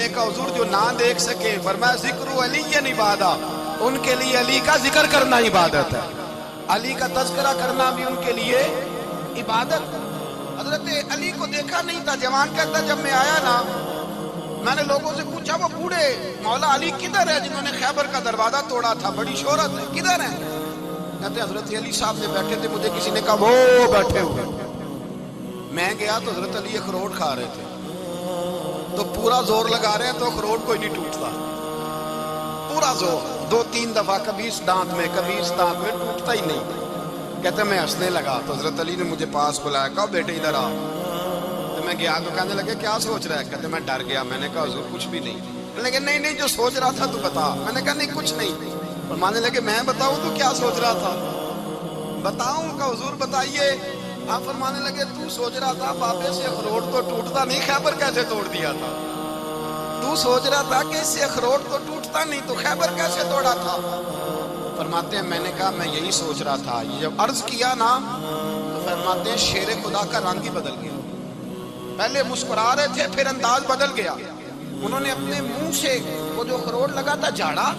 نے کہا حضور جو نہ دیکھ سکے، فرمایا ذکر علی عبادت، ان کے لیے علی کا ذکر کرنا عبادت ہے، علی کا تذکرہ کرنا بھی ان کے لیے عبادت۔ حضرت علی کو دیکھا نہیں تھا، جوان کہتا جب میں آیا نا میں نے لوگوں سے پوچھا وہ بوڑھے مولا علی کدھر ہے جنہوں نے خیبر کا دروازہ توڑا تھا، بڑی شہرت ہے، کدھر ہیں؟ کہتے حضرت علی صاحب نے بیٹھے تھے، مجھے کسی نے کہا وہ بیٹھے ہوئے۔ میں گیا تو حضرت علی اخروٹ کھا رہے تھے، تو پورا زور لگا رہے ہیں تو اخروٹ کوئی نہیں ٹوٹتا، پورا زور 2-3 دفعہ، کبھی اس دانت میں کبھی اس دانت میں، ٹوٹتا ہی نہیں۔ کہتے میں ہنسنے لگا تو حضرت علی نے مجھے پاس بلایا، کہا بیٹے ادھر آ۔ تو میں گیا تو کہنے لگے کیا سوچ رہا ہے؟ کہتے میں ڈر گیا، میں نے کہا حضور کچھ بھی نہیں۔ کہنے لگے نہیں جو سوچ رہا تھا تو بتا۔ میں نے کہا نہیں کچھ نہیں۔ فرمانے لگے میں بتاؤں تو کیا سوچ رہا تھا؟ بتاؤں؟ کہ حضور بتائیے۔ آپ فرمانے لگے تو سوچ رہا تھا بابے سے اخروٹ تو ٹوٹتا نہیں، خیبر کیسے توڑ دیا تھا؟ تو سوچ رہا تھا کہ اس سے اخروٹ تو ٹوٹتا نہیں تو خیبر کیسے توڑا تھا؟ فرماتے ہیں میں نے کہا میں یہی سوچ رہا تھا۔ یہ جب عرض کیا نا تو فرماتے ہیں شیر خدا کا رنگ ہی بدل گیا، پہلے مسکرا رہے تھے پھر انداز بدل گیا۔ انہوں نے اپنے منہ سے وہ جو اخروٹ لگا تھا جھاڑا،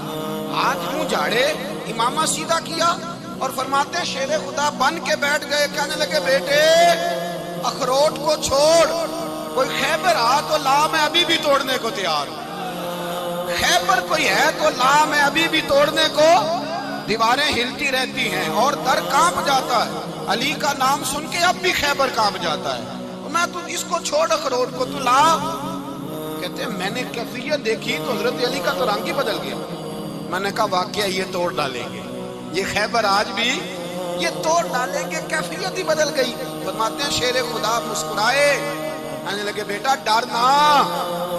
ہاتھ منہ جھاڑے، امامہ سیدھا کیا، اور فرماتے ہیں شیر خدا بن کے بیٹھ گئے۔ کہنے لگے بیٹے اخروٹ کو چھوڑ، کوئی خیبر آ تو لا، میں ابھی بھی توڑنے کو تیار ہوں۔ خیبر کوئی ہے تو لا، میں ابھی بھی توڑنے کو۔ دیواریں ہلتی رہتی ہیں اور در کانپ جاتا ہے، علی کا نام سن کے اب بھی خیبر کانپ جاتا ہے۔ میں تو اس کو چھوڑ اخروٹ کو تو لا۔ کہتے ہیں میں نے کیفیت دیکھی تو حضرت علی کا تو رنگ ہی بدل گیا۔ میں نے کہا واقعہ یہ توڑ ڈالیں گے، یہ خیبر آج بھی یہ توڑ ڈالیں گے، کیفیت ہی بدل گئی۔ فرماتے ہیں شیر خدا مسکرائے، کہنے لگے بیٹا ڈرنا،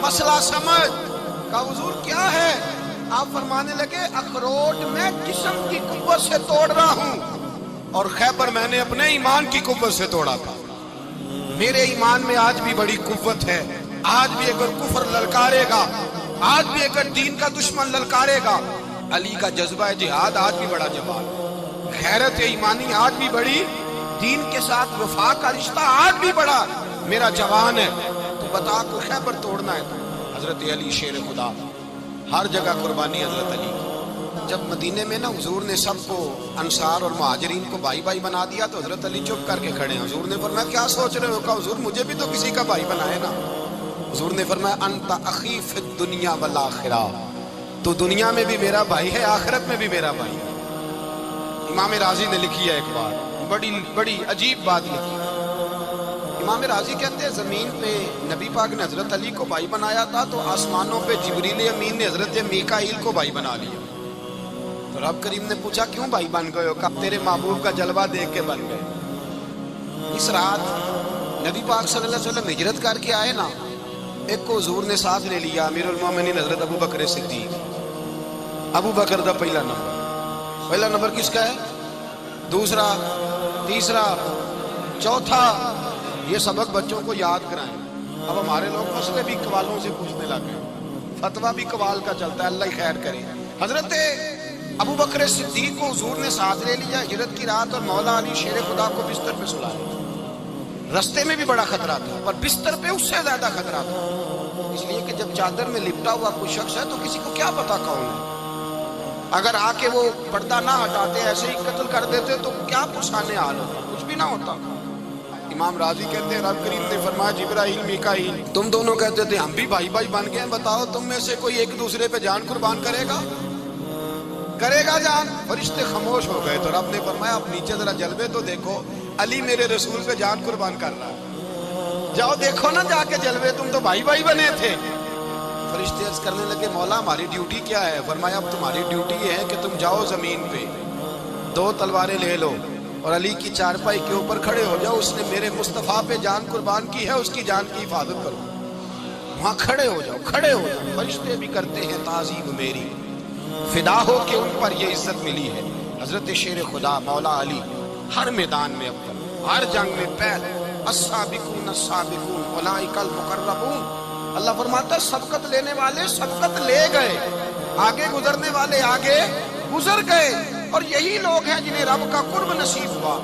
مسئلہ سمجھ۔ کہا حضور کیا ہے؟ آپ فرمانے لگے اخروٹ میں جسم کی قوت سے توڑ رہا ہوں اور خیبر میں نے اپنے ایمان کی قوت سے توڑا تھا۔ میرے ایمان میں آج بھی بڑی قوت ہے، آج بھی اگر کفر للکارے گا، آج بھی اگر دین کا دشمن للکارے گا، علی کا جذبہ جہاد آج بھی بڑا جوان، غیرت ایمانی آج بھی بڑی، دین کے ساتھ وفا کا رشتہ آج بھی بڑا میرا جوان ہے۔ تو بتا کو خیبر توڑنا ہے تو حضرت علی شیر خدا، ہر جگہ قربانی حضرت علی کی۔ جب مدینے میں نا حضور نے سب کو انصار اور مہاجرین کو بھائی بھائی بنا دیا تو حضرت علی چپ کر کے کھڑے ہیں۔ حضور نے فرمایا کیا سوچ رہے ہو؟ کہا حضور مجھے بھی تو کسی کا بھائی بنائے نا۔ حضور نے فرمایا انت اخی فی الدنیا والآخرہ، تو دنیا میں بھی میرا بھائی ہے، آخرت میں بھی میرا بھائی ہے۔ امام راضی نے لکھی ہے ایک بات، بڑی عجیب بات لکھی۔ امام راضی کہتے ہیں زمین پہ نبی پاک نے حضرت علی کو بھائی بنایا تھا تو آسمانوں پہ جبریل امین نے حضرت میکائیل کو بھائی بنا لیا۔ تو رب کریم نے پوچھا کیوں بھائی بن گئے ہو؟ کہا تیرے محبوب کا جلوہ دیکھ کے بن گئے۔ اس رات نبی پاک صلی اللہ علیہ وسلم ہجرت کر کے آئے نا، ایک کو حضور نے ساتھ لے لیا، امیر المومنین حضرت ابو بکر صدیق۔ ابو بکر دا پہلا نمبر کس کا ہے؟ دوسرا، تیسرا، چوتھا۔ یہ سبق بچوں کو یاد کرائیں۔ اب ہمارے لوگ مسئلے بھی قوالوں سے پوچھنے لگے، فتویٰ بھی قوال کا چلتا ہے، اللہ خیر کرے۔ حضرت ابو بکر صدیق کو حضور نے ساتھ لے لیا ہجرت کی رات، اور مولا علی شیر خدا کو بستر پہ سلایا۔ رستے میں بھی بڑا خطرہ تھا پر بستر پہ اس سے زیادہ خطرہ تھا، اس لیے کہ جب چادر میں لپٹا ہوا کوئی شخص ہے تو کسی کو کیا پتا کون ہے۔ اگر آ کے وہ پردہ نہ ہٹاتے ایسے ہی قتل کر دیتے تو کیا پرسانے حال ہوتا، کچھ بھی نہ ہوتا۔ امام راضی کہتے ہیں رب کریم نے فرمایا جبرائیل میکائیل تم دونوں کہتے تھے ہم بھی بھائی بھائی بن گئے ہیں، بتاؤ تم میں سے کوئی ایک دوسرے پہ جان قربان کرے گا جان؟ فرشتے خاموش ہو گئے تو رب نے فرمایا اب نیچے ذرا جلوے تو دیکھو، علی میرے رسول پہ جان قربان کر رہا ہے، جاؤ دیکھو نا جا کے جلوے، تم تو بھائی بھائی بنے تھے۔ فرشتے عرض کرنے لگے مولا ہماری ڈیوٹی کیا ہے؟ فرمایا اب تمہاری ڈیوٹی یہ ہے کہ تم جاؤ زمین پہ 2 تلواریں لے لو اور علی کی چارپائی کے اوپر کھڑے ہو جاؤ، اس نے میرے مصطفیٰ پہ جان قربان کی ہے، اس کی جان کی حفاظت کرو۔ وہاں کھڑے ہو جاؤ۔ فرشتے بھی کرتے ہیں تعظیم میری، فدا ہو کہ ان پر یہ عزت ملی ہے۔ حضرت شیر خدا مولا علی ہر میدان میں اول، ہر جنگ میں پہلے، السابقون السابقون اولئک المقربون۔ اللہ فرماتا ہے سبقت لینے والے سبقت لے گئے، آگے گزرنے والے آگے گزر گئے، اور یہی لوگ ہیں جنہیں رب کا قرب نصیب ہوا۔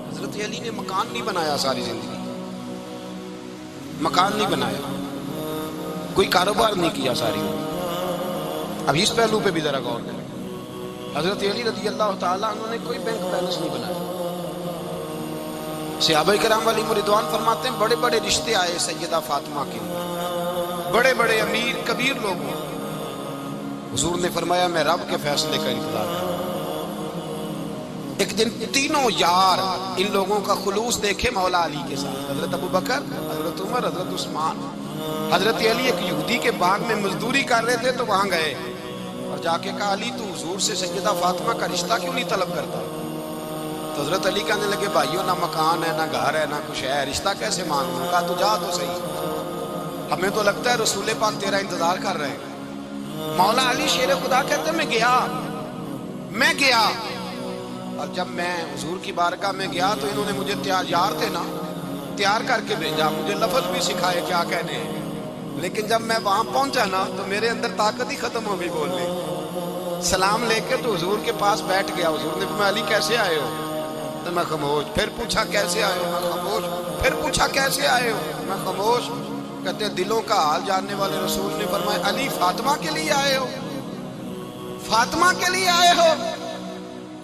حضرت علی نے مکان نہیں بنایا، ساری زندگی مکان نہیں بنایا، کوئی کاروبار نہیں کیا ساری عمر۔ اب اس پہلو پہ بھی ذرا غور کریں، حضرت علی رضی اللہ تعالیٰ عنہ نے کوئی بینک بیلنس نہیں بنایا۔ صحابہ کرام علیہم رضوان فرماتے ہیں بڑے بڑے رشتے آئے سیدہ فاطمہ کے، بڑے بڑے امیر کبیر لوگوں، حضور نے فرمایا میں رب کے فیصلے کا انتظار کروں۔ ایک دن تینوں یار ان لوگوں کا خلوص دیکھے مولا علی کے ساتھ، حضرت ابوبکر، حضرت عمر، حضرت عثمان۔ حضرت علی ایک یہودی کے باغ میں مزدوری کر رہے تھے تو وہاں گئے اور جا کے کہا علی تو حضور سے سیدہ فاطمہ کا رشتہ کیوں نہیں طلب کرتا؟ تو حضرت علی کہنے لگے بھائیو نہ مکان ہے، نہ گھر ہے، نہ کچھ ہے، رشتہ کیسے مانگوں؟ کہا تو جا تو صحیح، ہمیں تو لگتا ہے رسول پاک تیرا انتظار کر رہے ہیں۔ مولا علی شیر خدا کہتے ہیں میں گیا اور جب میں حضور کی بارگاہ میں گیا تو انہوں نے مجھے تیار کر کے بھیجا، مجھے لفظ بھی سکھائے کیا کہنے ہیں، لیکن جب میں وہاں پہنچا نا تو میرے اندر طاقت ہی ختم ہو گئی بولنے کی۔ سلام لے کے تو حضور کے پاس بیٹھ گیا، حضور نے فرمایا علی کیسے آئے ہو؟ تو میں خاموش، پھر پوچھا کیسے آئے ہو؟ میں خاموش، پھر پوچھا کیسے آئے ہو؟ میں خاموش۔ کہتے ہیں دلوں کا حال جاننے والے رسول نے فرمایا علی فاطمہ کے لیے آئے ہو؟ فاطمہ کے لیے آئے ہو؟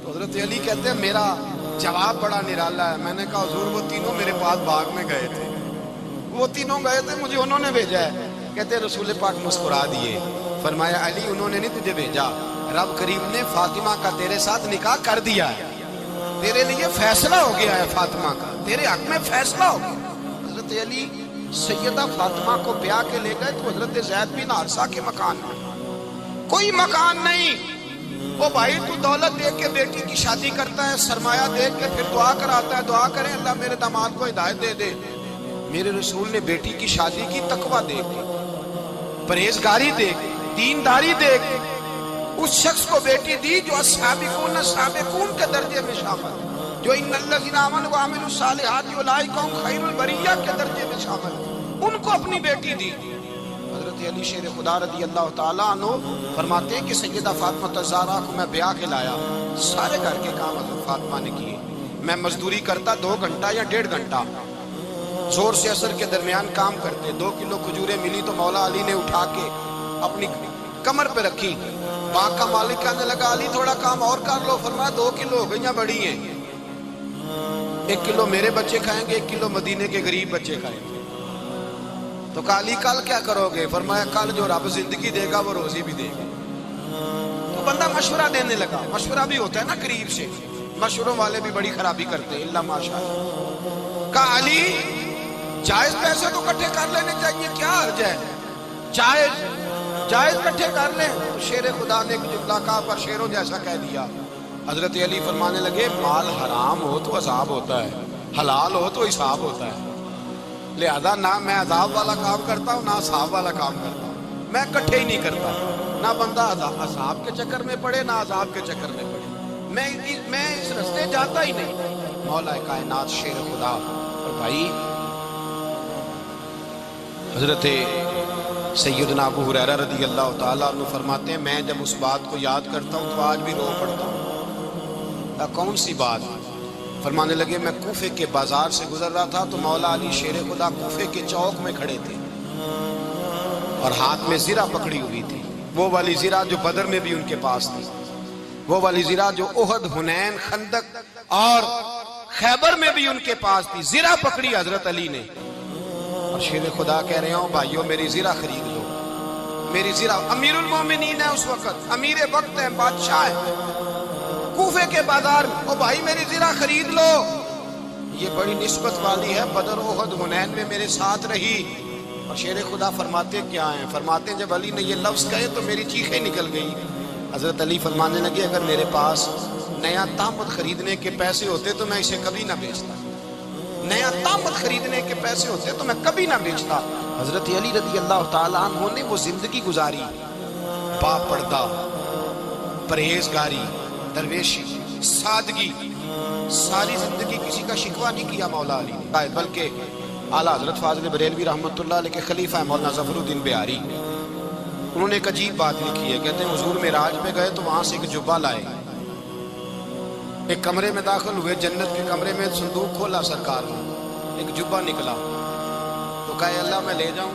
تو حضرت علی کہتے ہیں میرا جواب بڑا نرالا ہے۔ میں نے کہا حضور وہ تینوں میرے پاس باغ میں گئے تھے، وہ تینوں گئے تھے، مجھے انہوں نے بھیجا ہے۔ کہتے ہیں رسول پاک مسکرا دیے، فرمایا علی انہوں نے نہیں تجھے بھیجا، رب کریم نے فاطمہ کا تیرے ساتھ نکاح کر دیا ہے، تیرے لیے فیصلہ ہو گیا ہے، فاطمہ کا تیرے حق میں فیصلہ ہو گیا۔ حضرت علی سیدہ فاطمہ کو بیاہ کے لے گئے تو حضرت زید بن حارثہ کے مکان میں کوئی مکان نہیں۔ وہ بھائی تو دولت دیکھ کے بیٹی کی شادی کرتا ہے، سرمایہ دیکھ کے پھر دعا کراتا ہے، دعا کریں اللہ میرے داماد کو ہدایت دے دے۔ میرے رسول نے بیٹی کی شادی کی تقویٰ دیکھ کے، پرہیزگاری دیکھ کے، دینداری دیکھ کے اس شخص کو بیٹی دی جو السابقون السابقون کے درجے میں شامل، جو ان الذین آمنوا وعملوا الصالحات اولئک هم خیر البریہ کے درجے میں شامل، ان کو اپنی بیٹی دی۔ حضرت علی شیر خدا رضی اللہ تعالیٰ عنہ فرماتے ہیں کہ سیدہ فاطمہ الزہرا کو میں بیاہ کے لایا، سارے گھر کے کام حضرت فاطمہ نے کیے، میں مزدوری کرتا 2 گھنٹہ یا 1.5 گھنٹہ، زور سے عصر کے درمیان کام کرتے، 2 کلو کھجوریں ملی تو مولا علی نے اٹھا کے اپنی کمر پہ رکھی۔ باغ کا مالک کہنے لگا علی تھوڑا کام اور کر لو، فرمایا 2 کلو ہو گئیں بڑی ہیں، 1 کلو میرے بچے کھائیں گے، 1 کلو مدینے کے غریب بچے کھائیں گے۔ تو کہا علی کل کیا کرو گے؟ فرمایا کل جو رب زندگی دے گا وہ روزی بھی دے گا۔ تو بندہ مشورہ دینے لگا، مشورہ بھی ہوتا ہے نا قریب سے، مشوروں والے بھی بڑی خرابی کرتے ہیں اللہ ماشاءاللہ۔ کہا علی جائز پیسے تو کٹھے کر لینے چاہیے، کیا حرج ہے، جائز کٹھے کر لیں۔ شیر خدا نے ایک جملہ کہا پر شیروں جیسا کہہ دیا۔ حضرت علی فرمانے لگے مال حرام ہو تو عذاب ہوتا ہے، حلال ہو تو حساب ہوتا ہے، لہذا نہ میں عذاب والا کام کرتا ہوں نہ حساب والا کام کرتا ہوں، میں کٹھے ہی نہیں کرتا، نہ بندہ عذاب کے چکر میں پڑے نہ عذاب کے چکر میں پڑے، میں اس رستے جاتا ہی نہیں۔ مولا کائنات شیر خدا۔ اور بھائی حضرت سیدنا ابو ہریرہ رضی اللہ تعالیٰ عنہ فرماتے ہیں میں جب اس بات کو یاد کرتا ہوں تو آج بھی رو پڑتا ہوں۔ کون سی بات؟ فرمانے لگے میں کوفے کے بازار سے گزر رہا تھا تو مولا علی شیر خدا کوفے کے چوک میں کھڑے تھے اور ہاتھ میں زرہ پکڑی ہوئی تھی، وہ والی زرہ جو بدر میں بھی ان کے پاس تھی، وہ والی زرہ جو احد، حنین، خندق اور خیبر میں بھی ان کے پاس تھی۔ زرہ پکڑی حضرت علی نے اور شیر خدا کہہ رہے ہوں بھائیو میری زرہ خرید لو، میری زرہ۔ امیر المومنین ہے اس وقت، امیر وقت ہے، بادشاہ ہے کوفے کے بازار میں، او بھائی میری زرہ خرید لو، یہ بڑی نسبت والی ہے، بدر، احد، حنین میں میرے ساتھ رہی۔ اور شیر خدا فرماتے کیا ہیں؟ فرماتے ہیں جب علی نے یہ لفظ کہے تو میری چیخیں نکل گئی۔ حضرت علی فرمانے لگے اگر میرے پاس نیا تامت خریدنے کے پیسے ہوتے تو میں اسے کبھی نہ بیچتا، نیا تامت خریدنے کے پیسے ہوتے تو میں کبھی نہ بیچتا۔ حضرت علی رضی اللہ تعالیٰ عنہ نے وہ زندگی گزاری، با پردہ، پرہیزگاری، درویشی، سادگی، ساری زندگی کسی کا شکوہ نہیں کیا مولا علی نے، بلکہ اعلیٰ حضرت فاضل بریلوی رحمۃ اللہ علیہ کے خلیفہ مولانا ظفر الدین بہاری، انہوں نے ایک عجیب بات لکھی ہے، کہتے ہیں حضور معراج پہ گئے تو وہاں سے ایک جبہ لائے، ایک کمرے میں داخل ہوئے، جنت کے کمرے میں صندوق کھولا سرکار نے، ایک جبہ نکلا تو کہا اللہ میں لے جاؤں؟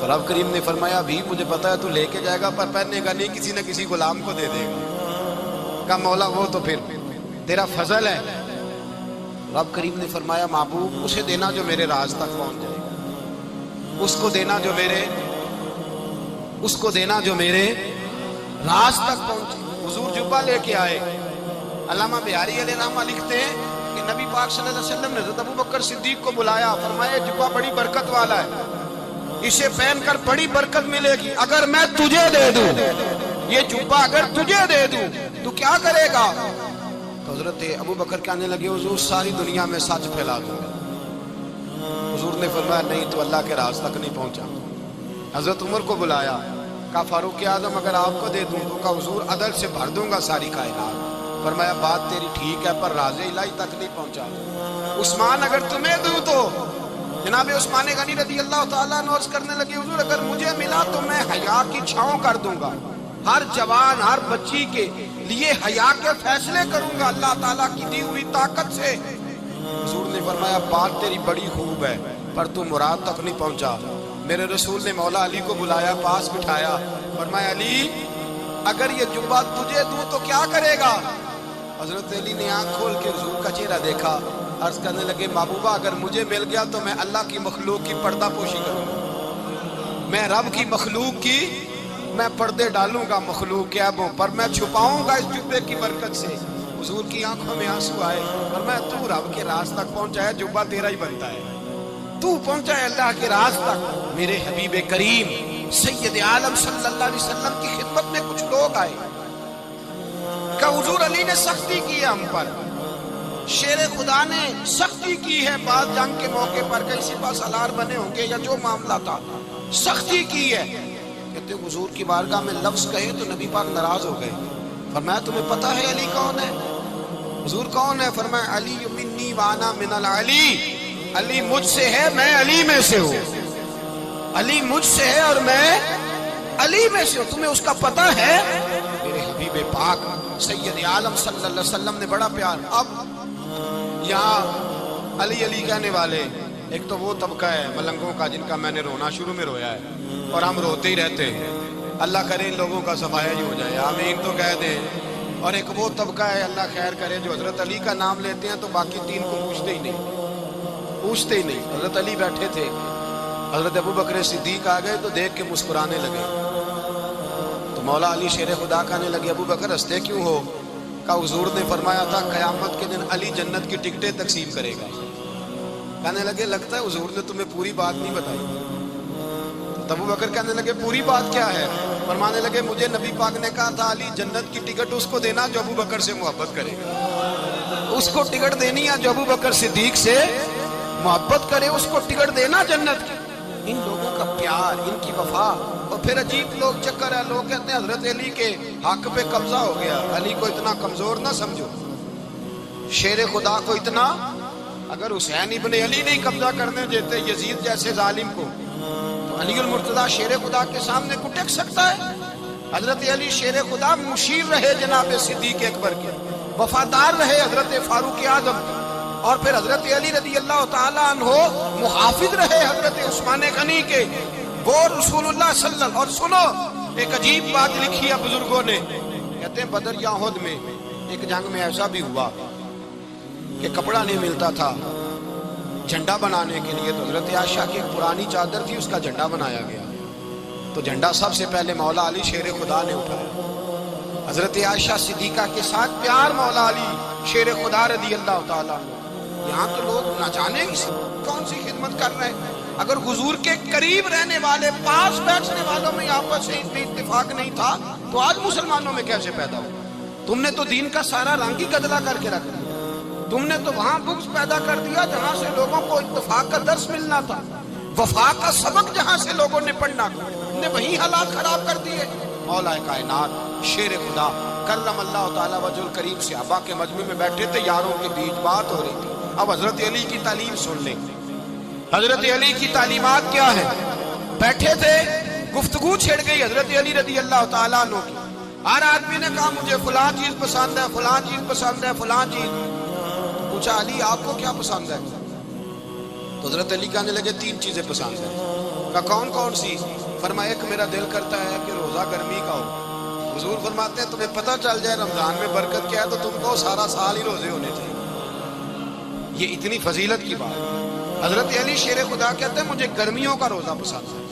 رب کریم نے فرمایا بھی مجھے پتا ہے تو لے کے جائے گا پر پہننے کا نہیں، کسی نہ کسی غلام کو دے دے گا۔ کہا مولا وہ تو پھر تیرا فضل ہے۔ رب کریم نے فرمایا محبوب اسے دینا جو میرے راز تک پہنچ جائے گا، اس کو دینا جو میرے راز تک پہنچے۔ حضور جبہ لے کے آئے۔ علامہ بہاری علیہ رحمہ لکھتے ہیں کہ نبی پاک صلی اللہ علیہ وسلم نے حضرت ابوبکر صدیق کو بلایا، فرمایا جبہ بڑی برکت والا ہے، اسے پہن کر بڑی برکت ملے گی، اگر میں تجھے دے دوں یہ جبہ، اگر تجھے دے دوں تو کیا کرے گا؟ تو حضرت ابوبکر کہنے لگے حضور ساری دنیا میں سچ پھیلا دوں گا۔ حضور نے فرمایا نہیں تو اللہ کے راز تک نہیں پہنچا۔ حضرت عمر کو بلایا، کہا فاروق اعظم اگر آپ کو دے دوں تو کہا حضور عدل سے بھر دوں گا ساری کائنات۔ فرمایا بات تیری ٹھیک ہے پر راز الہی تک نہیں پہنچا۔ عثمان اگر تمہیں دوں تو جناب عثمان غنی رضی اللہ تعالیٰ عنہ عرض کرنے لگے حضور اگر مجھے ملا تو میں حیا کی چھاؤں کر دوں گا، ہر جوان ہر بچی کے لیے حیا کے فیصلے کروں گا اللہ تعالیٰ کی دی ہوئی طاقت سے۔ حضور نے فرمایا بات تیری بڑی خوب ہے پر تو مراد تک نہیں پہنچا۔ میرے رسول نے مولا علی کو بلایا، پاس بٹھایا، فرمایا علی اگر یہ جبہ تجھے دوں تو کیا کرے گا؟ حضرت علی نے آنکھ کھول کے حضور کا چہرہ دیکھا، عرض کرنے لگے محبوبہ اگر مجھے مل گیا تو میں اللہ کی مخلوق کی پردہ پوشی کروں گا، میں رب کی مخلوق کی میں پردے ڈالوں گا مخلوق کے عیبوں پر، میں چھپاؤں گا اس جبے کی برکت سے۔ حضور کی آنکھوں میں آنسو آئے، فرمایا تو رب کے راز تک پہنچا ہے، جبہ تیرا ہی بنتا ہے، تو پہنچا ہے اللہ کے راز تک۔ میرے حبیب کریم سید عالم صلی اللہ علیہ وسلم کی خدمت میں کچھ لوگ آئے کہ حضور علی نے سختی کی ہے ہم پر، شیر خدا نے سختی کی ہے، بعد جنگ کے موقع پر کہیں سپہ سالار بنے ہوں گے یا جو معاملہ تھا سختی کی ہے۔ کہتے ہیں حضور کی بارگاہ میں لفظ کہے تو نبی پاک ناراض ہو گئے۔ فرمایا تمہیں پتہ ہے علی کون ہے؟ حضور کون ہے؟ فرمایا علی منی وانا من العلی، علی مجھ سے ہے میں علی میں سے ہوں، علی مجھ سے ہے اور میں علی میں سے ہوں، تمہیں اس کا پتہ ہے؟ میرے حبیب پاک سید عالم صلی اللہ علیہ وسلم نے بڑا پیار۔ اب یہاں علی علی کہنے والے ایک تو وہ طبقہ ہے ملنگوں کا جن کا میں نے رونا شروع میں رویا ہے اور ہم روتے ہی رہتے ہیں، اللہ کرے ان لوگوں کا صفایا ہی ہو جائے، آمین تو کہہ دیں۔ اور ایک وہ طبقہ ہے اللہ خیر کرے جو حضرت علی کا نام لیتے ہیں تو باقی تین کو پوچھتے ہی نہیں۔ حضرت علی بیٹھے تھے، حضرت ابوبکر صدیق آ گئے تو دیکھ کے مسکرانے لگے، تو مولا علی شیر خدا کہنے لگے ابوبکر ہنستے کیوں ہو؟ کہا حضور نے فرمایا تھا قیامت کے دن علی جنت کی ٹکٹیں تقسیم کرے گا۔ کہنے لگے لگتا ہے حضور نے تمہیں پوری بات نہیں بتائی۔ تو ابوبکر کہنے لگے پوری بات کیا ہے؟ فرمانے لگے مجھے نبی پاک نے کہا تھا علی جنت کی ٹکٹ اس کو دینا جو ابوبکر سے محبت کرے گا، اس کو ٹکٹ دینی ہے جو ابوبکر صدیق سے محبت کرے، اس کو ٹکٹ دینا جنت کی۔ ان لوگوں کا پیار، ان کی وفا، اور پھر عجیب لوگ چکر ہے، لوگ کہتے ہیں حضرت علی کے حق پہ قبضہ ہو گیا، علی کو اتنا کمزور نہ سمجھو، شیر خدا کو اتنا، اگر حسین ابن علی نہیں قبضہ کرنے دیتے یزید جیسے ظالم کو تو علی المرتضیٰ شیر خدا کے سامنے کو ٹک سکتا ہے؟ حضرت علی شیر خدا مشیر رہے جناب صدیق اکبر کے، وفادار رہے حضرت فاروق اعظم کے، اور پھر حضرت علی رضی اللہ تعالیٰ عنہ محافظ رہے حضرت عثمان غنی کے، وہ رسول اللہ صلی اللہ علیہ وسلم۔ اور سنو ایک عجیب بات لکھی ہے بزرگوں نے، کہتے ہیں بدر یا احد میں ایک جنگ میں ایسا بھی ہوا کہ کپڑا نہیں ملتا تھا جھنڈا بنانے کے لیے، تو حضرت عائشہ کی ایک پرانی چادر تھی اس کا جھنڈا بنایا گیا، تو جھنڈا سب سے پہلے مولا علی شیر خدا نے اٹھایا۔ حضرت عائشہ صدیقہ کے ساتھ پیار مولا علی شیر خدا رضی اللہ تعالیٰ۔ یہاں تو لوگ نہ جانے کون سی خدمت کر رہے ہیں، اگر حضور کے قریب رہنے والے پاس بیٹھنے والوں میں آپس میں اتفاق نہیں تھا تو آج مسلمانوں میں کیسے پیدا ہو؟ تم نے تو دین کا سارا رنگ ہی گدلا کر کے رکھ دیا، تم نے تو وہاں بغض پیدا کر دیا جہاں سے لوگوں کو اتفاق کا درس ملنا تھا، وفا کا سبق جہاں سے لوگوں نے پڑھنا تھا، تم نے وہی حالات خراب کر دیے۔ مولا کائنات شیر خدا کرم اللہ تعالیٰ وجہ الکریم صحابہ کے مجمع میں بیٹھے تھے، یاروں کے بیچ بات ہو رہی تھی۔ اب حضرت علی کی تعلیم سن لیں، حضرت علی کی تعلیمات کیا ہے؟ بیٹھے تھے، گفتگو چھڑ گئی حضرت علی رضی اللہ تعالیٰ عنہ کی، ہر آدمی نے کہا مجھے فلاں چیز پسند ہے، فلاں چیز پسند ہے، فلاں چیز۔ پوچھا علی آپ کو کیا پسند ہے؟ تو حضرت علی کہنے لگے تین چیزیں پسند ہیں۔ کہ کون کون سی؟ فرمایا ایک میرا دل کرتا ہے کہ روزہ گرمی کا ہو۔ حضور فرماتے ہیں تمہیں پتہ چل جائے رمضان میں برکت کیا ہے تو تم کو سارا سال ہی روزے ہونے چاہیے۔ یہ اتنی فضیلت کی بات ہے۔ حضرت علی شیر خدا کہتے ہیں مجھے گرمیوں کا روزہ پسند ہے،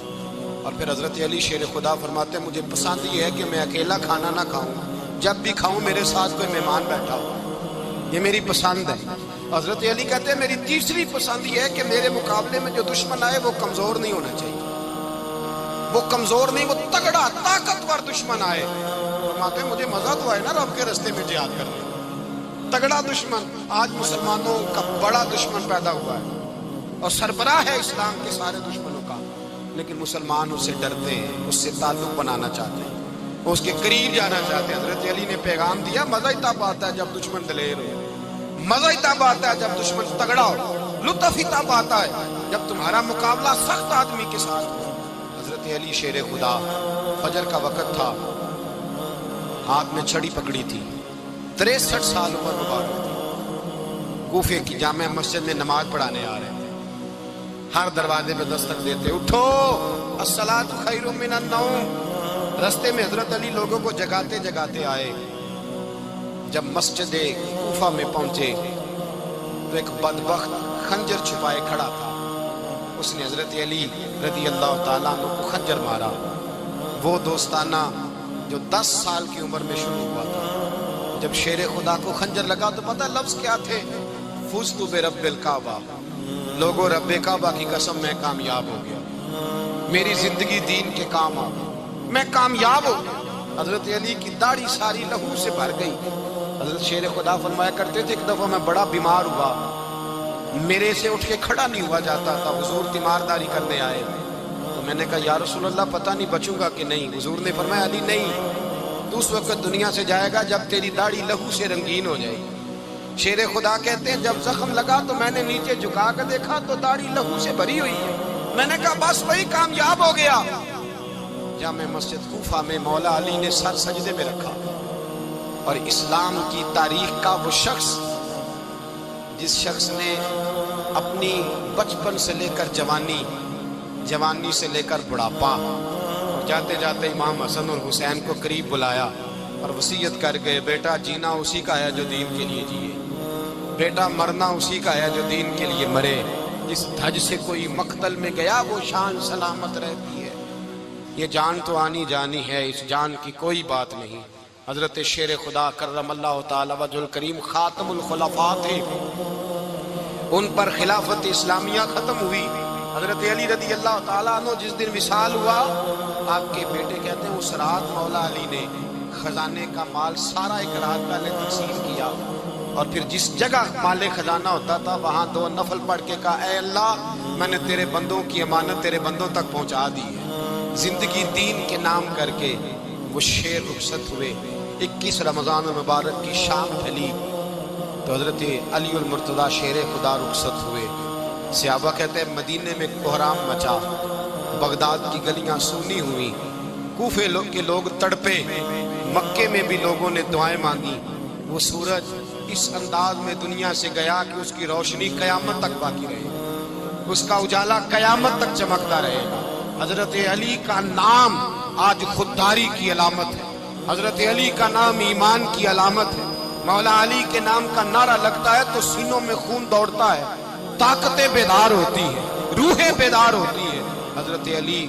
اور پھر حضرت علی شیر خدا فرماتے ہیں مجھے پسند یہ ہے کہ میں اکیلا کھانا نہ کھاؤں، جب بھی کھاؤں میرے ساتھ کوئی مہمان بیٹھا ہو، یہ میری پسند ہے۔ حضرت علی کہتے ہیں میری تیسری پسند یہ ہے کہ میرے مقابلے میں جو دشمن آئے وہ کمزور نہیں ہونا چاہیے، وہ کمزور نہیں، وہ تگڑا طاقتور دشمن آئے۔ فرماتے ہیں مجھے مزہ تو آئے نا رب کے راستے میں جہاد کرنے، تگڑا دشمن۔ آج مسلمانوں کا بڑا دشمن پیدا ہوا ہے اور سربراہ ہے اسلام کے سارے دشمنوں کا، لیکن مسلمان اس سے ڈرتے ہیں، اس سے تعلق بنانا چاہتے ہیں، اس کے قریب جانا چاہتے ہیں۔ حضرت علی نے پیغام دیا مزہ ہی تب آتا ہے جب دشمن دلیر ہو، مزہ ہی تب آتا ہے جب دشمن تگڑا ہو، لطف ہی تب آتا ہے جب تمہارا مقابلہ سخت آدمی کے ساتھ ہو۔ حضرت علی شیر خدا، فجر کا وقت تھا، ہاتھ میں چھڑی پکڑی تھی، 63 سال عمر مبارک تھی، کوفے کی جامع مسجد میں نماز پڑھانے آ رہے تھے۔ ہر دروازے پہ دستک دیتے، اٹھو الصلاۃ خیر من النوم۔ رستے میں حضرت علی لوگوں کو جگاتے جگاتے آئے۔ جب مسجد کوفہ میں پہنچے تو ایک بدبخت خنجر چھپائے کھڑا تھا، اس نے حضرت علی رضی اللہ تعالیٰ عنہ کو خنجر مارا۔ وہ دوستانہ جو 10 سال کی عمر میں شروع ہوا تھا، جب شیر خدا کو خنجر لگا تو پتہ لفظ کیا تھے؟ فزت برب الکعبہ، لوگوں رب کعبہ کی قسم میں کامیاب ہو گیا، میری زندگی دین کے کام آ گئی، میں کامیاب ہو گیا۔ حضرت علی کی داڑھی ساری لہو سے بھر گئی۔ حضرت شیر خدا فرمایا کرتے تھے ایک دفعہ میں بڑا بیمار ہوا، میرے سے اٹھ کے کھڑا نہیں ہوا جاتا تھا، حضور تیمارداری کرنے آئے تو میں نے کہا یا رسول اللہ پتہ نہیں بچوں گا کہ نہیں۔ حضور نے فرمایا علی نہیں، تو اس وقت دنیا سے جائے گا جب تیری داڑھی لہو سے رنگین ہو جائے گی۔ شیر خدا کہتے ہیں جب زخم لگا تو میں نے نیچے جھکا کر دیکھا تو داڑھی لہو سے بھری ہوئی ہے، میں نے کہا بس وہی کامیاب ہو گیا۔ جامع مسجد کوفہ میں مولا علی نے سر سجدے میں رکھا، اور اسلام کی تاریخ کا وہ شخص جس شخص نے اپنی بچپن سے لے کر جوانی، جوانی سے لے کر بڑھاپا، اور جاتے جاتے امام حسن اور حسین کو قریب بلایا اور وصیت کر گئے بیٹا جینا اسی کا ہے جو دین کے لیے جیے، بیٹا مرنا اسی کا ہے جو دین کے لیے مرے، جس دھج سے کوئی مقتل میں گیا وہ شان سلامت رہتی ہے، یہ جان تو آنی جانی ہے، اس جان کی کوئی بات نہیں۔ حضرت شیر خدا کرم اللہ تعالی وجہ الکریم خاتم الخلفاء تھے، ان پر خلافت اسلامیہ ختم ہوئی۔ حضرت علی رضی اللہ تعالیٰ عنہ جس دن وصال ہوا، آپ کے بیٹے کہتے ہیں اس رات مولا علی نے خزانے کا مال سارا ایک رات پہلے تقسیم کیا، اور پھر جس جگہ مال خزانہ ہوتا تھا وہاں 2 نفل پڑھ کے کہا اے اللہ میں نے تیرے بندوں کی امانت تیرے بندوں تک پہنچا دی ہے۔ زندگی دین کے نام کر کے وہ شیر رخصت ہوئے۔ 21 رمضان المبارک کی شام ڈھلی تو حضرت علی المرتضیٰ شیر خدا رخصت ہوئے۔ صحابہ کہتے ہیں مدینے میں کوہرام مچا، بغداد کی گلیاں سونی ہوئی، کوفے کے لوگ تڑپے، مکے میں بھی لوگوں نے دعائیں مانگی۔ وہ سورج اس انداز میں دنیا سے گیا کہ اس کی روشنی قیامت تک باقی رہے، اس کا اجالا قیامت تک چمکتا رہے گا۔ حضرت علی کا نام آج خودداری کی علامت ہے، حضرت علی کا نام ایمان کی علامت ہے۔ مولا علی کے نام کا نعرہ لگتا ہے تو سینوں میں خون دوڑتا ہے، طاقتیں بیدار ہوتی ہیں، روحیں بیدار ہوتی ہیں۔ حضرت علی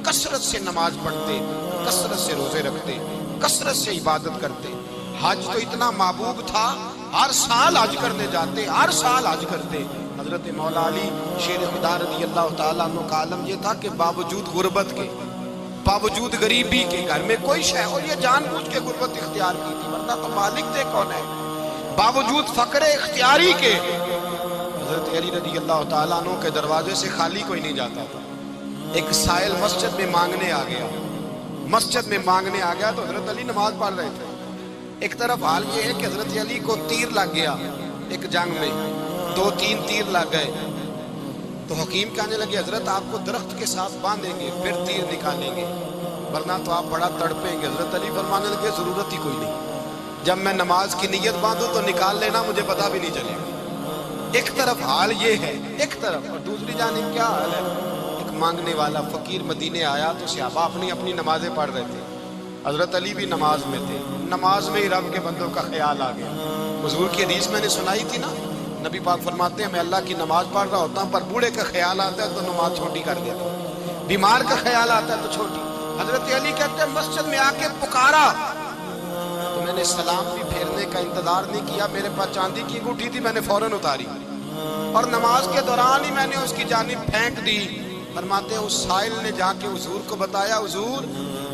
کثرت سے نماز پڑھتے، کثرت سے روزے رکھتے، کثرت سے عبادت کرتے۔ حج تو اتنا محبوب تھا، ہر سال حج کرنے جاتے، ہر سال حج کرتے۔ حضرت مولا علی شیر خدا رضی اللہ تعالیٰ عنہ کا عالم یہ تھا کہ باوجود غربت کے، باوجود غریبی کے، گھر میں کوئی شے، اور یہ جان بوجھ کے غربت اختیار کی تھی ورنہ تو مالک تھے کون ہے، باوجود فقر اختیاری کے حضرت علی رضی اللہ تعالیٰ عنہ کے دروازے سے خالی کوئی نہیں جاتا تھا۔ ایک سائل مسجد میں مانگنے آ گیا، مسجد میں مانگنے آ گیا تو حضرت علی نماز پڑھ رہے تھے۔ ایک طرف حال یہ ہے کہ حضرت علی کو تیر لگ گیا، ایک جنگ میں 2-3 تیر لگ گئے تو حکیم کہنے لگے حضرت آپ کو درخت کے ساتھ باندھیں گے پھر تیر نکالیں گے ورنہ تو آپ بڑا تڑپیں گے۔ حضرت علی فرمانے لگے ضرورت ہی کوئی نہیں، جب میں نماز کی نیت باندھوں تو نکال لینا، مجھے پتا بھی نہیں چلے گا۔ ایک طرف حال یہ ہے، ایک طرف، اور دوسری جانب کیا حال ہے؟ ایک مانگنے والا فقیر مدینے آیا تو صحابہ اپنی اپنی نمازیں پڑھ رہے تھے، حضرت علی بھی نماز میں تھے، نماز میں ہی رب کے بندوں کا خیال آ گیا۔ حضور کی حدیث میں نے سنائی تھی نا، نبی پاک فرماتے ہیں میں اللہ کی نماز پڑھ رہا ہوتا ہوں، پر بوڑھے کا خیال آتا ہے تو نماز چھوٹی کر دیتا ہوں، بیمار کا خیال آتا ہے تو چھوٹی۔ حضرت علی کہتے ہیں مسجد میں آ کے پکارا تو میں نے سلام بھی پھیرنے کا انتظار نہیں کیا، میرے پاس چاندی کی انگوٹھی تھی، میں نے فوراً اتاری اور نماز کے دوران ہی میں نے اس کی جانب پھینک دی۔ فرماتے ہیں اس سائل نے جا کے حضور کو بتایا، حضور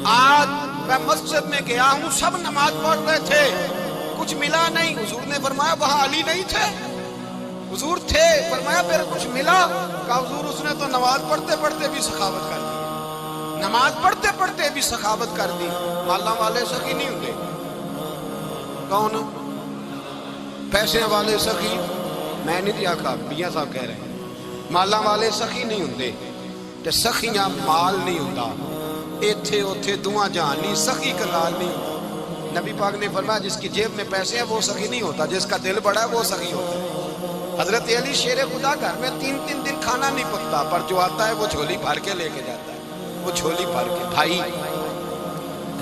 آج میں مسجد میں گیا ہوں، سب نماز پڑھ رہے تھے، کچھ ملا نہیں۔ حضور نے فرمایا وہاں علی نہیں تھے؟ حضور تھے۔ فرمایا پھر کچھ ملا؟ کہا حضور اس نے تو نماز پڑھتے پڑھتے بھی سخاوت کر دی، نماز پڑھتے پڑھتے بھی سخاوت کر دی۔ مالا والے سخی نہیں ہوتے؟ کون؟ پیسے والے سخی؟ میں نہیں دیا کہا، میاں صاحب کہہ رہے ہیں مالا والے سخی نہیں ہوتے، تے سخیاں مال نہیں ہوتا، ایتھے اوتھے دعا جہان نہیں، سخی کنال نہیں ہوتا۔ نبی پاک نے فرمایا جس کی جیب میں پیسے ہیں وہ سخی نہیں ہوتا، جس کا دل بڑا ہے وہ سخی ہوتا ہے۔ حضرت علی شیر خدا گھر میں 3 دن کھانا نہیں پکتا، پر جو آتا ہے وہ جھولی بھر کے لے کے جاتا ہے، وہ جھولی بھر کے۔ بھائی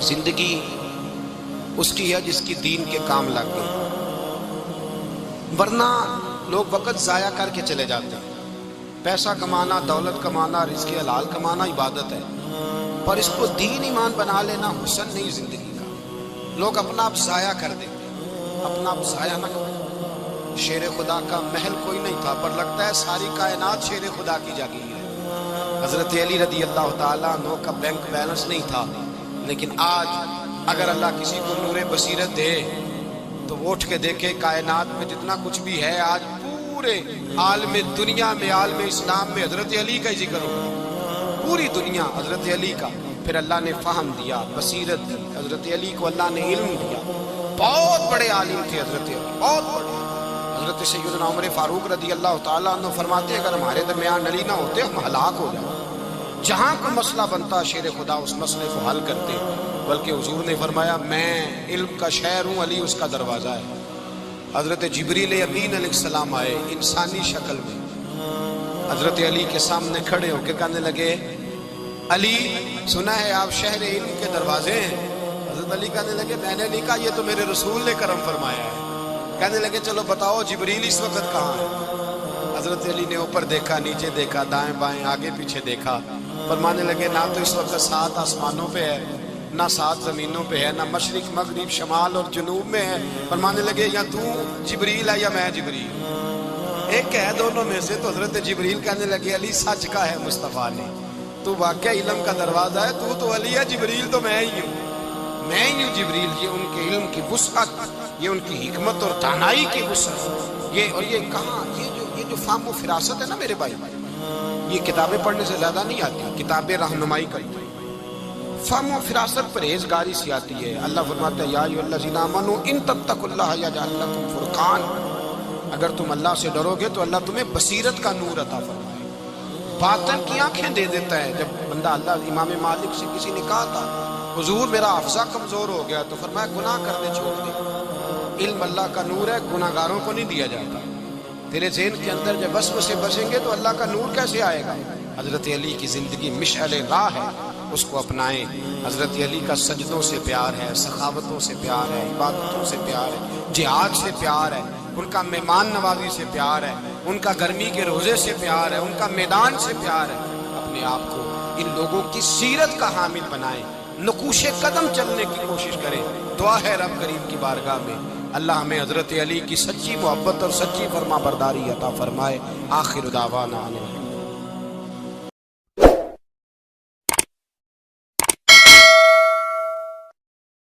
زندگی اس کی ہے جس کی دین کے کام لگ گئے، ورنہ لوگ وقت ضائع کر کے چلے جاتے ہیں۔ پیسہ کمانا، دولت کمانا، رزق حلال کمانا عبادت ہے، پر اس کو دین ایمان بنا لینا حسن نہیں زندگی کا۔ لوگ اپنا آپ ضائع کر دیتے ہیں، اپنا آپ ضائع نہ کریں۔ شیر خدا کا محل کوئی نہیں تھا، پر لگتا ہے ساری کائنات شیر خدا کی جاگیر ہے۔ حضرت علی رضی اللہ تعالیٰ عنہ کا بینک بیلنس نہیں تھا، لیکن آج اگر اللہ کسی کو نور بصیرت دے تو وہ اٹھ کے دیکھے کائنات میں جتنا کچھ بھی ہے، آج پورے عالم دنیا میں، عالم اسلام میں حضرت علی کا ہی ذکر ہوگا، پوری دنیا حضرت علی کا۔ پھر اللہ نے فہم دیا، بصیرت دی، حضرت علی کو اللہ نے علم دیا، بہت بڑے عالم تھے حضرت علی، بہت بڑے۔ حضرت سیدنا عمر فاروق رضی اللہ تعالیٰ عنہ فرماتے ہیں اگر ہمارے درمیان علی نہ ہوتے ہم ہلاک ہو جاتے، جہاں کوئی مسئلہ بنتا شیر خدا اس مسئلے کو حل کرتے، بلکہ حضور نے فرمایا میں علم کا شہر ہوں، علی اس کا دروازہ ہے۔ حضرت جبریل امین علیہ السلام آئے انسانی شکل میں، حضرت علی کے سامنے کھڑے ہو کے کہنے لگے علی سنا ہے آپ شہر علم کے دروازے ہیں؟ حضرت علی کہنے لگے میں نے نہیں کہا، یہ تو میرے رسول نے کرم فرمایا ہے۔ کہنے لگے چلو بتاؤ جبریل اس وقت کہاں ہے؟ حضرت علی نے اوپر دیکھا، نیچے دیکھا، دائیں بائیں آگے پیچھے دیکھا، فرمانے لگے نہ تو اس وقت 7 آسمانوں پہ ہے، نہ 7 زمینوں پہ ہے، نہ مشرق مغرب شمال اور جنوب میں ہے۔ فرمانے لگے یا تو جبریل ہے یا میں جبریل، ایک ہے دونوں میں سے۔ تو حضرت جبریل کہنے لگے علی سچ کا ہے مصطفیٰ نے، تو واقعہ علم کا دروازہ ہے، تو علی ہے، جبریل تو میں ہی ہوں، میں ہی ہوں جبریل۔ یہ ان کے علم کی وسعت، یہ ان کی حکمت اور دانائی کی وسعت، یہ اور یہ کہاں یہ جو فہم و فراست ہے نا میرے بھائی، یہ کتابیں پڑھنے سے زیادہ نہیں آتی، کتابیں رہنمائی کرتی ہیں۔ فہم و فراست پرہیزگاری سے آتی ہے۔ اللہ فرماتا ہے یا ایھا الذین آمنوا ان تتقوا اللہ یجعل لکم فرقان، اگر تم اللہ سے ڈرو گے تو اللہ تمہیں بصیرت کا نور عطا فرمائے، باطن کی آنکھیں دے دیتا ہے۔ جب بندہ اللہ، امام مالک سے کسی نے کہا تھا حضور میرا حافظہ کمزور ہو گیا، تو فرمایا گناہ کرنے چھوڑ دے، علم اللہ کا نور ہے، گناہ گاروں کو نہیں دیا جاتا۔ تیرے ذہن کے اندر جب وسوسے بسیں گے تو اللہ کا نور کیسے آئے گا؟ حضرت علی کی زندگی مشعل راہ ہے، اس کو اپنائیں۔ حضرت علی کا سجدوں سے پیار ہے، سخاوتوں سے پیار ہے، عبادتوں سے پیار ہے، جہاد سے پیار ہے، ان کا مہمان نوازی سے پیار ہے، ان کا گرمی کے روزے سے پیار ہے، ان کا میدان سے پیار ہے۔ اپنے آپ کو ان لوگوں کی سیرت کا حامل بنائیں، نقوش قدم چلنے کی کوشش کریں۔ دعا ہے رب کریم کی بارگاہ میں اللہ ہمیں حضرت علی کی سچی محبت اور سچی فرما برداری عطا فرمائے۔ آخر دعوانا